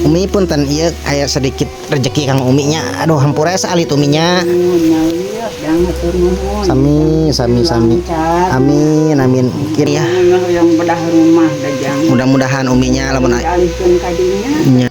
Umi punten ieu aya sedikit rezeki Kang Uminya. Aduh hampura salit Uminya. Sami sami sami. Amin amin. Kiri ya. Yang bedah rumah dajang. Mudah-mudahan Uminya lamun alihkeun kadinya.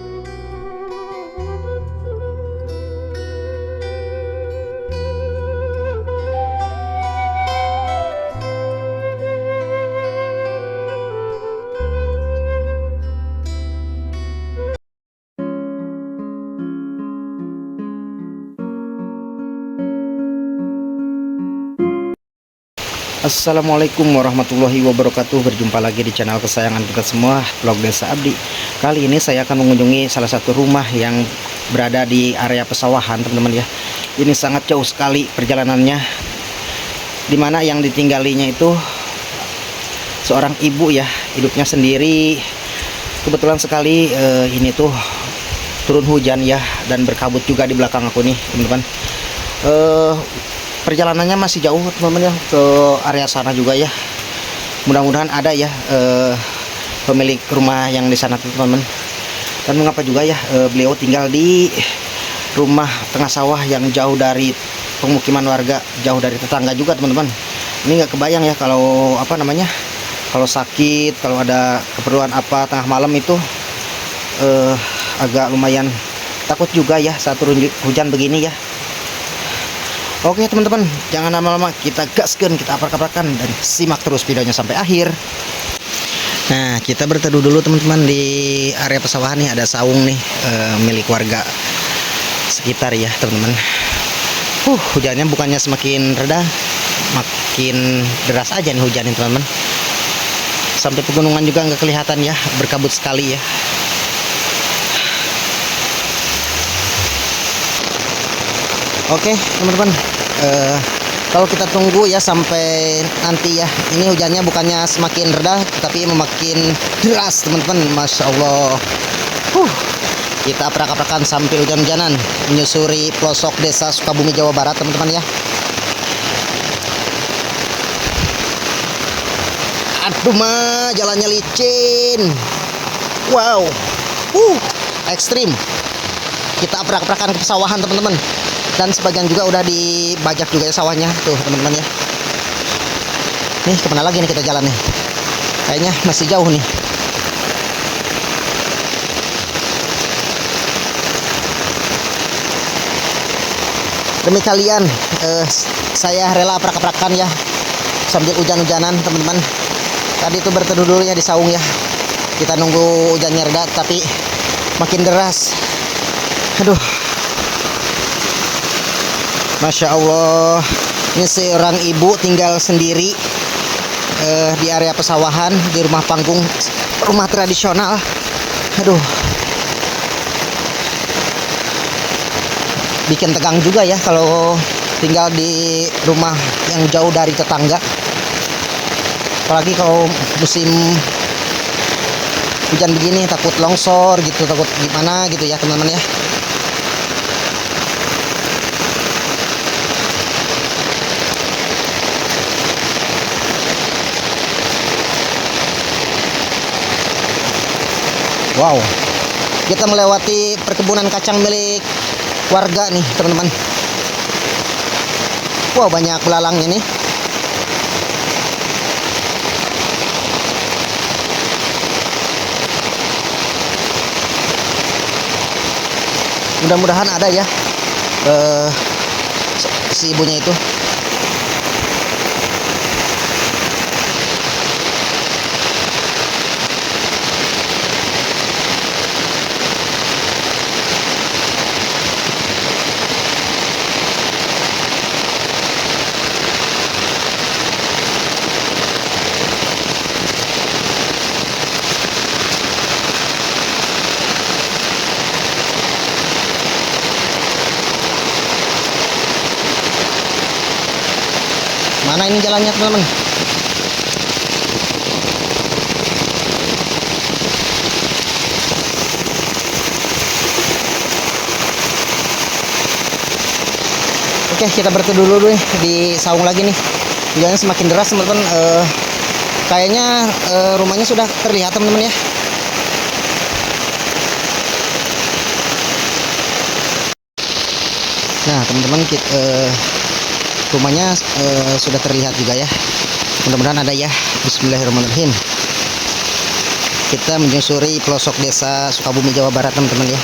Assalamualaikum warahmatullahi wabarakatuh. Berjumpa lagi di channel kesayangan kita semua, Vlog Desa Abdi. Kali ini saya akan mengunjungi salah satu rumah yang berada di area pesawahan, teman-teman ya. Ini sangat jauh sekali perjalanannya, dimana yang ditinggalinya itu seorang ibu ya, hidupnya sendiri. Kebetulan sekali ini tuh turun hujan ya, dan berkabut juga di belakang aku nih, teman-teman. Perjalanannya masih jauh teman-teman ya, ke area sana juga ya. Mudah-mudahan ada ya pemilik rumah yang di sana teman-teman. Dan mengapa juga ya beliau tinggal di rumah tengah sawah yang jauh dari pemukiman warga, jauh dari tetangga juga teman-teman. Ini nggak kebayang ya kalau apa namanya, kalau sakit, kalau ada keperluan apa tengah malam itu agak lumayan takut juga ya saat turun hujan begini ya. Oke teman-teman, jangan lama-lama, kita gaskan, kita aprak-aprakan, dan simak terus videonya sampai akhir. Nah, kita berteduh dulu teman-teman di area pesawahan nih. Ada saung nih milik warga sekitar ya teman-teman. Hujannya bukannya semakin reda, makin deras aja nih hujannya teman-teman. Sampai pegunungan juga nggak kelihatan ya, berkabut sekali ya. Oke teman-teman, kalau kita tunggu ya sampai nanti ya. Ini hujannya bukannya semakin reda, tapi makin deras teman-teman. Masya Allah. Kita aprak-aprakan sambil hujan-hujanan menyusuri pelosok desa Sukabumi, Jawa Barat teman-teman ya. Aduh mah, jalannya licin. Wow, ekstrim. Kita aprak-aprakan ke pesawahan teman-teman. Dan sebagian juga udah dibajak juga ya sawahnya tuh teman-teman ya. Nih kemana lagi nih kita jalan nih? Kayaknya masih jauh nih. Demi kalian saya rela aprak-aprakan ya, sambil hujan-hujanan teman-teman. Tadi tuh berteduh dulu ya di saung ya. Kita nunggu hujannya reda, tapi makin deras. Aduh, Masya Allah. Ini seorang ibu tinggal sendiri di area pesawahan, di rumah panggung, rumah tradisional. Aduh, bikin tegang juga ya kalau tinggal di rumah yang jauh dari tetangga. Apalagi kalau musim hujan begini, takut longsor gitu, takut gimana gitu ya teman-teman ya. Wow, kita melewati perkebunan kacang milik warga nih teman-teman. Wow, banyak belalangnya nih. Mudah-mudahan ada ya si ibunya itu. Mana ini jalannya teman-teman? Oke, kita berteduh dulu nih di saung lagi nih. Hujannya semakin deras teman-teman. Kayaknya rumahnya sudah terlihat teman-teman ya. Nah teman-teman, rumahnya sudah terlihat juga ya. Mudah-mudahan ada ya. Bismillahirrahmanirrahim. Kita menyusuri pelosok desa Sukabumi, Jawa Barat teman-teman ya.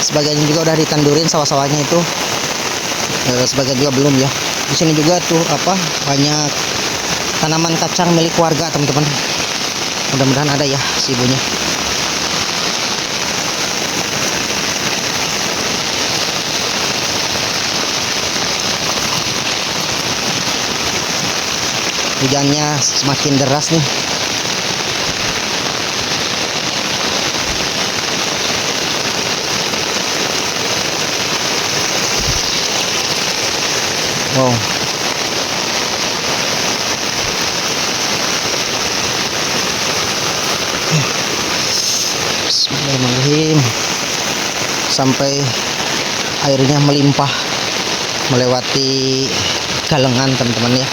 Sebagian juga udah ditandurin sawah-sawahnya itu, sebagian juga belum ya. Di sini juga tuh banyak tanaman kacang milik warga teman-teman. Mudah-mudahan ada ya si ibunya. Hujannya semakin deras nih. Wow. Bismillahirrahmanirrahim. Sampai airnya melimpah melewati galengan teman-teman ya.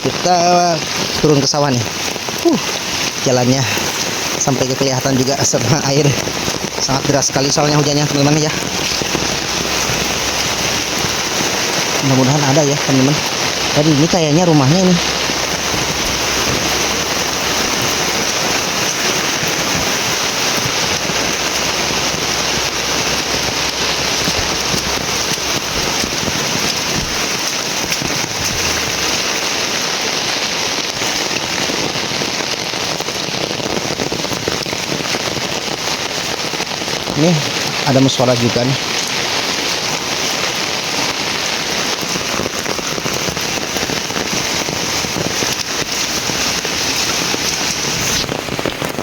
Kita turun ke sawah nih. Jalannya sampai kelihatan juga sama air. Sangat deras sekali soalnya hujannya teman-teman ya. Mudah-mudahan ada ya teman-teman. Tadi ini kayaknya rumahnya ini. Nih ada mushola juga nih.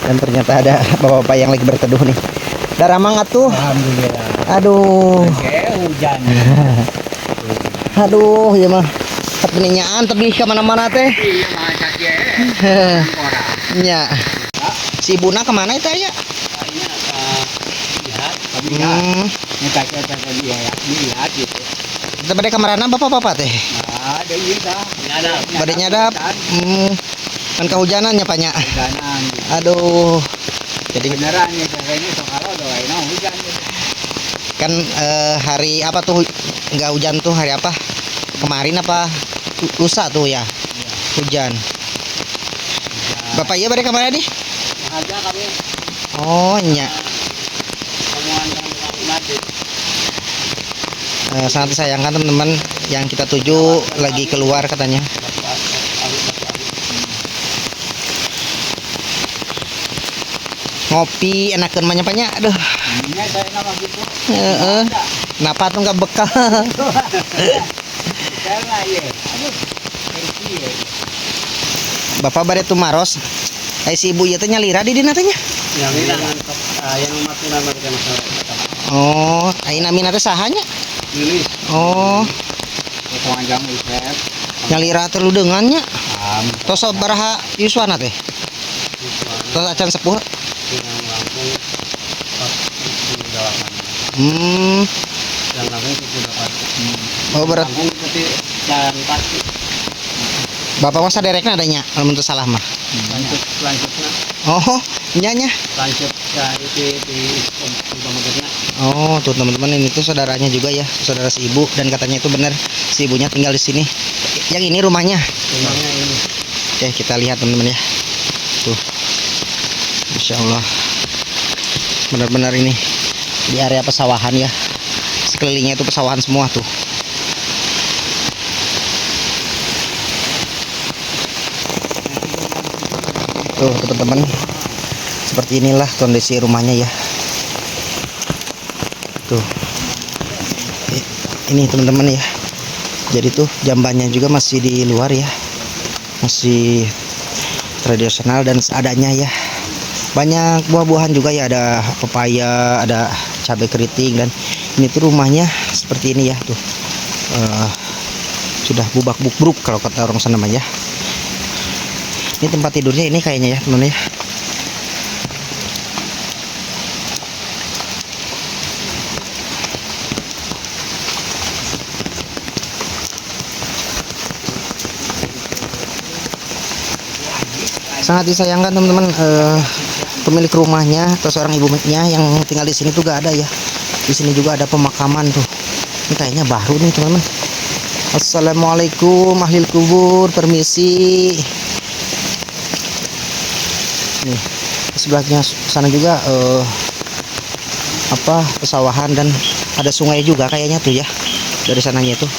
Dan ternyata ada bapak-bapak yang lagi berteduh nih. Udah ramang atuh. Alhamdulillah. Aduh. Hujan. Aduh, ya mah. Tepeninyaan tapi kemana-mana teh. Iya, masa Nya. Si ibuna kemana itu ya? Lihat, kita lihat gitu. Kita pada kamarana bapak-bapak teh. Ada iya dah. Pada nyadap. Kan kehujanannya banyak. Hujanan. Aduh. Jadi Beneran nih ini kalau doain hujan. kan hari apa tuh nggak hujan tuh hari apa? Kemarin apa? Lusa tuh ya. Hujan. Bapak iya pada kemana nih? Aja kami Oh, nya. Sangat disayangkan teman-teman, yang kita tuju lagi keluar katanya. Ngopi enakeun mah nyapanya. Aduh. Ini saya nama gitu. Kenapa tuh nggak bekal? Karena ya. Aduh. Iya. Bapak bare tumaros. Si ibu ieu teh nyalira di dina teh nya. Yang ini yang maturan marga masyarakat. Oh, ayeuna mina teh saha nya? Lilis. Oh, Potongan jamu isep. nyalira teh ludeungannya. Tos sabaraha yuswana teh? Tos acan sepuh. Yang langsung yang langsung itu dapat. Oh, berat. Langsung seperti jalan pasti. Bapak masa derekna adanya kalau menurut salah mah. Lanjutnya Oh, nyanya. lanjut ya di pemudanya. Oh, tuh teman-teman, ini tuh saudaranya juga ya, saudara si ibu, dan katanya itu benar si ibunya tinggal di sini. Yang ini rumahnya. Rumahnya ini. Oke, kita lihat teman-teman ya. Tuh. Insya Allah. Benar-benar ini di area pesawahan ya. Sekelilingnya itu pesawahan semua tuh. Tuh teman-teman, seperti inilah kondisi rumahnya ya. Tuh, ini teman-teman ya. Jadi tuh jambannya juga masih di luar ya, masih tradisional dan seadanya ya. Banyak buah-buahan juga ya, ada pepaya, ada cabai keriting, dan ini tuh rumahnya seperti ini ya tuh. Sudah bubak-bubruk kalau kata orang sana mah ya. Ini tempat tidurnya ini kayaknya ya teman ya. Sangat disayangkan teman-teman, pemilik rumahnya atau seorang ibunya yang tinggal di sini juga ada ya. Di sini juga ada pemakaman tuh. Ini kayaknya baru nih teman-teman. Assalamualaikum ahli kubur, permisi. Nih sebelahnya sana juga pesawahan dan ada sungai juga kayaknya tuh ya dari sananya itu.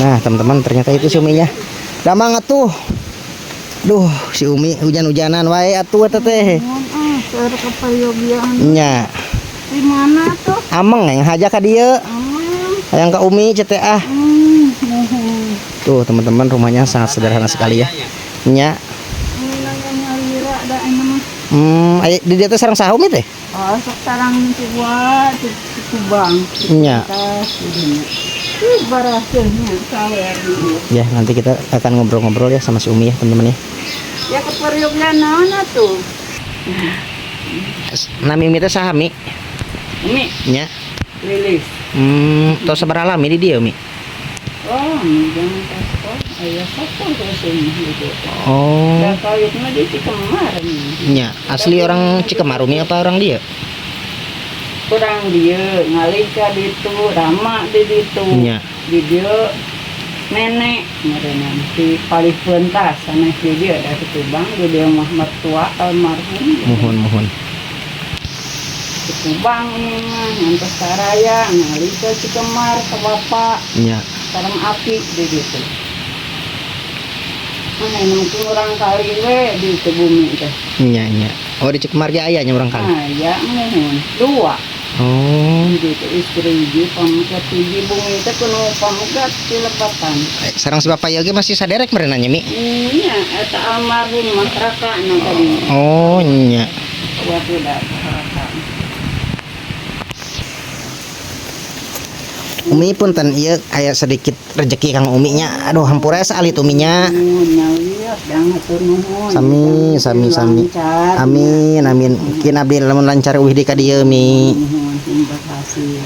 Nah teman-teman, ternyata itu si Uminya. Damang atuh. Duh, si Umi hujan-hujanan wae atuh teteh. Seur keperyogian. Nya. Di mana tuh? Ameng yang haja ka dieu. Hayang ka Umi CTA. Tuh teman-teman, rumahnya sangat sederhana sekali ya. Nya. Aya di dia teh sareng saha Umi teh? Oh, sekarang buat di Kubang. Nya. Barasnya sawer. Ya, nanti kita akan ngobrol-ngobrol ya sama si Umi ya, teman-teman ya. Ya keperyogian naon atuh? Nami Umi teh saha Mi? Umi Nya. Lilis. Tos sabaraha lami di dieu Mi? Oh, jangan takut. Ayah sakit terus ini gitu. Oh. Dah kawitnya di Cikemar. Nya, asli orang Cikemar Umi apa orang dia? Kurang dia ngalika di itu, Rama di itu. Nya. Di dia nenek mereka si paling pentas sana di dia dari Kubang, di dia mah mertua almarhum. Mohon. Di Kubang ini mah ngantos saraya ngalika Cikemar ke bapak. Nya. Sareng api di situ. Mana mungkin orang kali we di itu bumi teh. Nya. Oh di Cikemar ge aya nya urang kali. Ah ya mohon dua. Oh. Di itu istri di pamukat di bumi teh kuno pamukat di lepatan. Sareng si bapak ieu ge masih saderek merenanya Mi? Iya, eta almarhum masyarakat tadi. Oh nya. Waktu dah masyarakat. Umi punten ieu aya sedikit rezeki Kang Umi nya. Aduh hampura saali Uminya. Nyaliat dan hatur nuhun. Sami. Lancar. Amin. Mungkin abdi lamun lancar uih di ka dieu Mi. Terima kasih.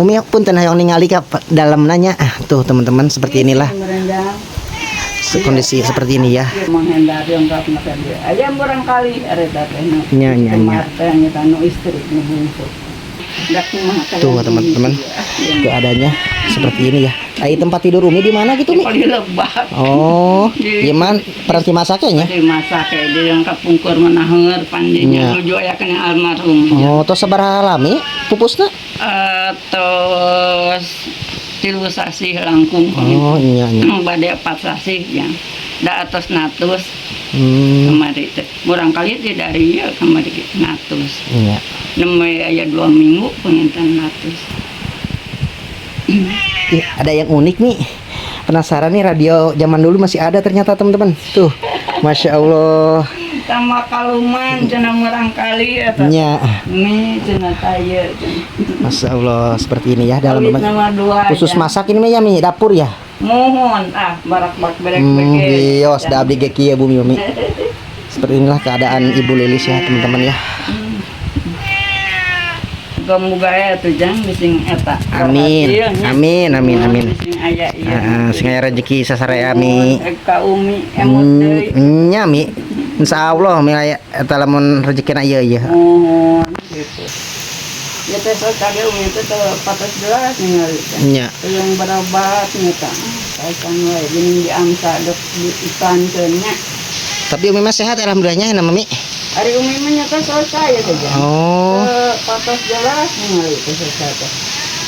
Umi punten hayang ningali ka dalam nanya. Tuh teman-teman seperti inilah kondisi seperti ini ya. Menghindari yang gak pernah dia. Ayam barangkali ada teh. Nya. Kemarin tanu istri ngebungsu. Tuh teman-teman, keadaannya seperti ini ya. Ai tempat tidur Umi di mana gitu Mi? Di Lebak. Oh, gimana peranti masaknya? Di masak dia yang kapungkur menaheur pandinya nuju aya kana almarhum. Oh, tos sabaraha lami pupusna? Tos 3 sasi langkung. Oh, nya. Bade 4 sasi ya. Da atos natus. Kemari teh. Barangkali ti dari ya kemari natus. Iya. Nembe aya 2 minggu pengintan natus. Ada yang unik nih. Penasaran nih, radio zaman dulu masih ada ternyata teman-teman. Tuh, Masya Allah. Sama kaluman cenah barangkali eta. Nya. Ini cenah taya. Masya Allah, seperti ini ya dalam Kawit nama 2 khusus aja. masak ini ya Mi, dapur ya. Mohon barak-barak berek-berek. Bios da abdi ge kieu Bumi Umi. Seperti inilah keadaan Ibu Lilis ya teman-teman ya. Muga aya tuh jang bising eta. Amin. Bising aya ieu. Sing aya rezeki sasarea Mi. Ka Umi emut deui. Nya Mi. Insyaallah Mi aya eta lamun rezekina ieu ya. Mohon gitu. Ya teh sok kage Umi teh 14 ningali. Nya. Yang berobat nyata. Kaitan wae geuning diamsa dok di ikankeun nya. Tapi Umi mah sehat alhamdulillahnya nama Mi. Ari Umi mah nyata selesai ya teh. Oh. 14 ningali teh selesai.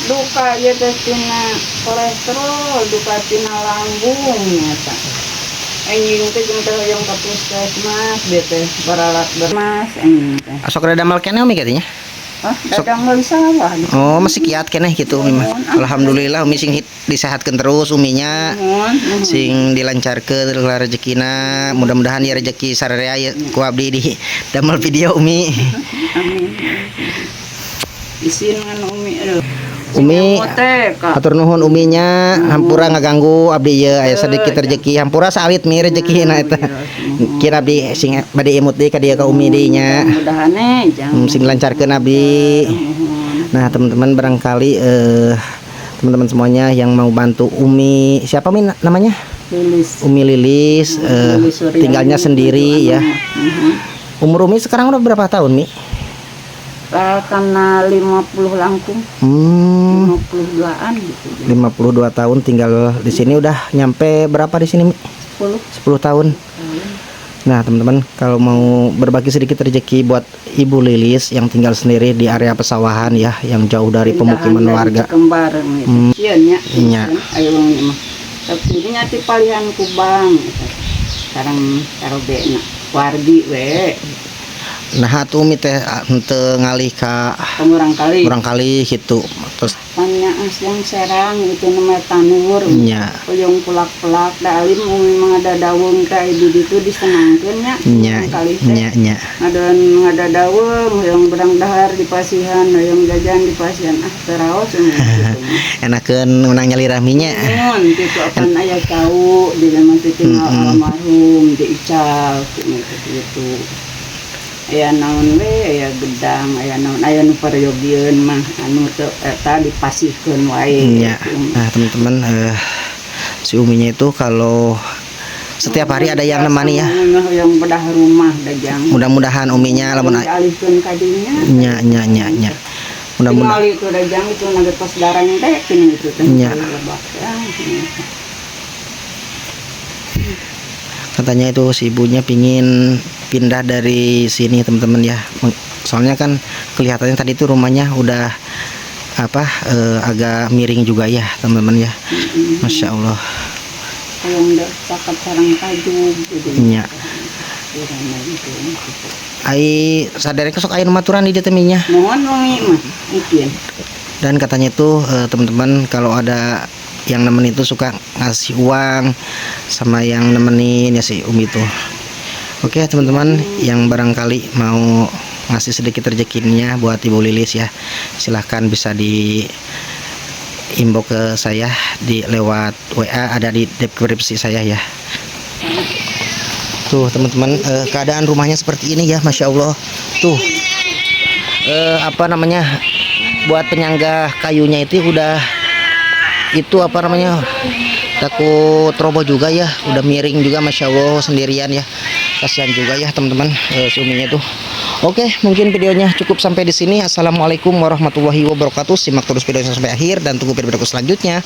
Duka ya teh tina kolesterol, duka tina lambung nyata. Anjing teh jeung teh hoyong ka puskesmas dia teh baralat bermas anjing teh. Sok rada mal keneh Umi katanya. Hah, dagang geus sawah. Oh, masih kiat keneh gitu Umi mah. Alhamdulillah Umi sing disehatkeun terus Uminya. Sing dilancarkeun rezekina, mudah-mudahan ya rezeki sararea ya ku abdi di damel video Umi. Amin. Isin ngan Umi aduh. Umi atur nuhun Uminya hampura ngaganggu abdi ye aya sedikit rezeki hampura salit Mi rezekina eta. Kira abdi sing bade imut deui ka dieu ka Umi deui nya. Mudah-mudahane jang Sing lancarkeun abdi. Nah teman-teman barangkali teman-teman semuanya yang mau bantu Umi, siapa Mi namanya? Lilis. Umi Lilis, Lilis Suryani, tinggalnya sendiri itu ya. Umur Umi sekarang udah berapa tahun Mi? Karena 50 langkung, 52-an gitu. 52 tahun tinggal di sini. Udah nyampe berapa di sini Mi? 10 tahun. Nah teman-teman, kalau mau berbagi sedikit rezeki buat Ibu Lilis yang tinggal sendiri di area pesawahan ya, yang jauh dari pemukiman warga. Kembar gitu. Nya. Iya. Ayo mah. Tapi ini nyati palihan kubang. Sekarang karo bena. Wardi we. Nah atuh Umi teh henteu ngalih ka Pengurang kali. kurang kali gitu. Terus Tanya yang serang itu namanya tanur. nya Yang pelak-pelak da alim memang ada daun kayak di itu disenangkeun nya. Kali teh. nya Ada daun yang berang dahar di pasihan, yang jajan di pasihan teraos gitu. enakeun menang nyaliraminya. Itu akan ayah tahu di dalam tinggal almarhum di Ical gitu. Aya naon we aya gedang, aya naon aya nu parayogieun mah anu teu eta dipasihkeun wae. Iya. Nah teman-teman, si Uminya itu kalau setiap hari ada yang nemani ya. Yang bedah rumah dajang. Mudah-mudahan Uminya lamun alihkeun ka dinya. nya. Mudah-mudahan Tinggal itu dajang itu nage pas darahnya teh kini itu teh. Nya. Katanya itu si ibunya pingin pindah dari sini teman-teman ya. Soalnya kan kelihatannya tadi itu rumahnya udah agak miring juga ya teman-teman ya. Masya Allah. Yang udah cakap sarang kaju gitu. Nya. Ai sadari kesok ayeuna maturan di teminya. Mohon Umi mah mungkin. Dan katanya itu teman-teman kalau ada yang nemenin itu suka ngasih uang sama yang nemenin ya si Umi itu. Oke teman-teman, yang barangkali mau ngasih sedikit rezekinya buat Ibu Lilis ya, silahkan bisa di inbox ke saya di lewat WA, ada di deskripsi saya ya. Tuh teman-teman, keadaan rumahnya seperti ini ya, Masya Allah. Tuh buat penyangga kayunya itu udah takut roboh juga ya, udah miring juga, Masya Allah, sendirian ya. Kasihan juga ya teman-teman si Uminya itu. Oke, mungkin videonya cukup sampai di sini. Assalamualaikum warahmatullahi wabarakatuh. Simak terus videonya sampai akhir dan tunggu video selanjutnya.